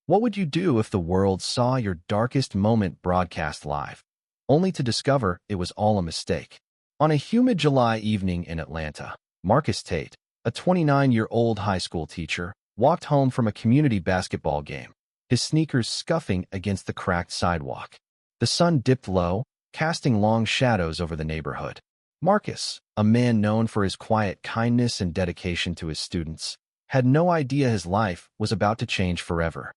What would you do if the world saw your darkest moment broadcast live, only to discover it was all a mistake? On a humid July evening in Atlanta, Marcus Tate, a 29-year-old high school teacher, walked home from a community basketball game, his sneakers scuffing against the cracked sidewalk. The sun dipped low, casting long shadows over the neighborhood. Marcus, a man known for his quiet kindness and dedication to his students, had no idea his life was about to change forever.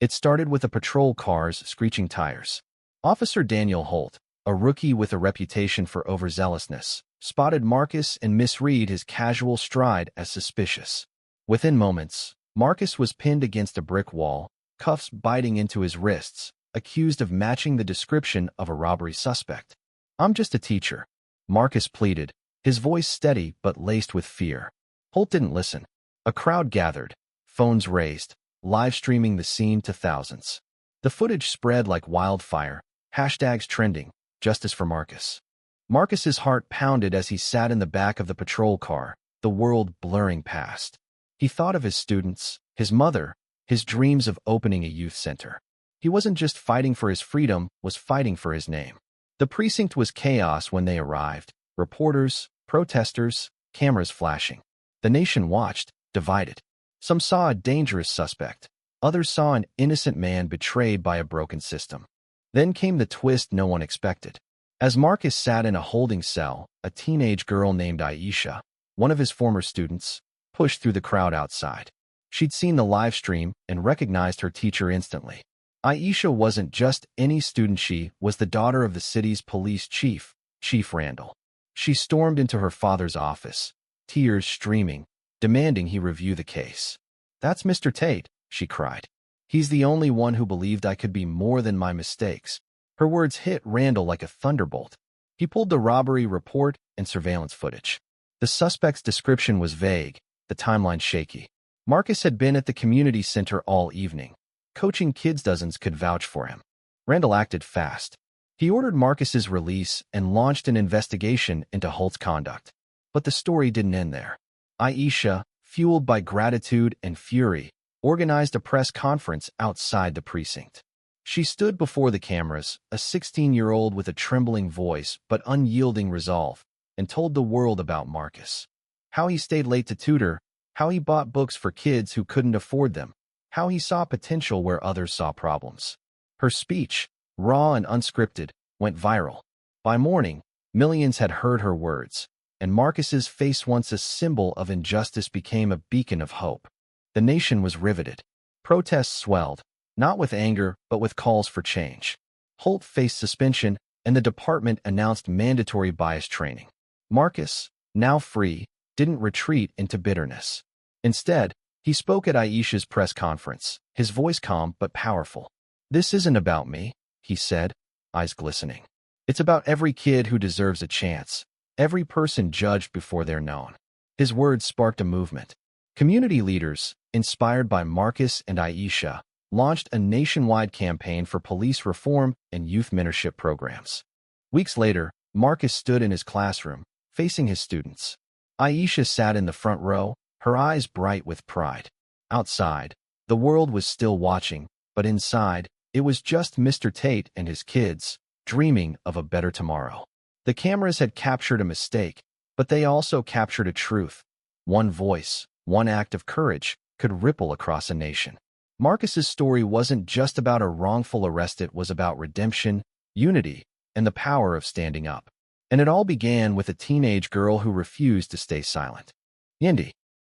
It started with a patrol car's screeching tires. Officer Daniel Holt, a rookie with a reputation for overzealousness, spotted Marcus and misread his casual stride as suspicious. Within moments, Marcus was pinned against a brick wall, cuffs biting into his wrists, accused of matching the description of a robbery suspect. "I'm just a teacher," Marcus pleaded, his voice steady but laced with fear. Holt didn't listen. A crowd gathered, phones raised, live streaming the scene to thousands. The footage spread like wildfire, hashtags trending, justice for Marcus. Marcus's heart pounded as he sat in the back of the patrol car, the world blurring past. He thought of his students, his mother, his dreams of opening a youth center. He wasn't just fighting for his freedom, was fighting for his name. The precinct was chaos when they arrived. Reporters, protesters, cameras flashing. The nation watched, divided. Some saw a dangerous suspect. Others saw an innocent man betrayed by a broken system. Then came the twist no one expected. As Marcus sat in a holding cell, a teenage girl named Aisha, one of his former students, pushed through the crowd outside. She'd seen the live stream and recognized her teacher instantly. Aisha wasn't just any student, she was the daughter of the city's police chief, Chief Randall. She stormed into her father's office, tears streaming, demanding he review the case. "That's Mr. Tate," she cried. "He's the only one who believed I could be more than my mistakes." Her words hit Randall like a thunderbolt. He pulled the robbery report and surveillance footage. The suspect's description was vague, the timeline shaky. Marcus had been at the community center all evening, coaching kids. Dozens could vouch for him. Randall acted fast. He ordered Marcus's release and launched an investigation into Holt's conduct. But the story didn't end there. Aisha, fueled by gratitude and fury, organized a press conference outside the precinct. She stood before the cameras, a 16-year-old with a trembling voice but unyielding resolve, and told the world about Marcus. How he stayed late to tutor, how he bought books for kids who couldn't afford them, how he saw potential where others saw problems. Her speech, raw and unscripted, went viral. By morning, millions had heard her words, and Marcus's face, once a symbol of injustice, became a beacon of hope. The nation was riveted. Protests swelled, not with anger but with calls for change. Holt faced suspension, and the department announced mandatory bias training. Marcus, now free, didn't retreat into bitterness. Instead, he spoke at Aisha's press conference, his voice calm but powerful. "This isn't about me," he said, eyes glistening. "It's about every kid who deserves a chance, every person judged before they're known." His words sparked a movement. Community leaders, inspired by Marcus and Aisha, launched a nationwide campaign for police reform and youth mentorship programs. Weeks later, Marcus stood in his classroom, facing his students. Aisha sat in the front row, her eyes bright with pride. Outside, the world was still watching, but inside, it was just Mr. Tate and his kids, dreaming of a better tomorrow. The cameras had captured a mistake, but they also captured a truth. One voice, one act of courage, could ripple across a nation. Marcus's story wasn't just about a wrongful arrest, it was about redemption, unity, and the power of standing up. And it all began with a teenage girl who refused to stay silent. Yendi,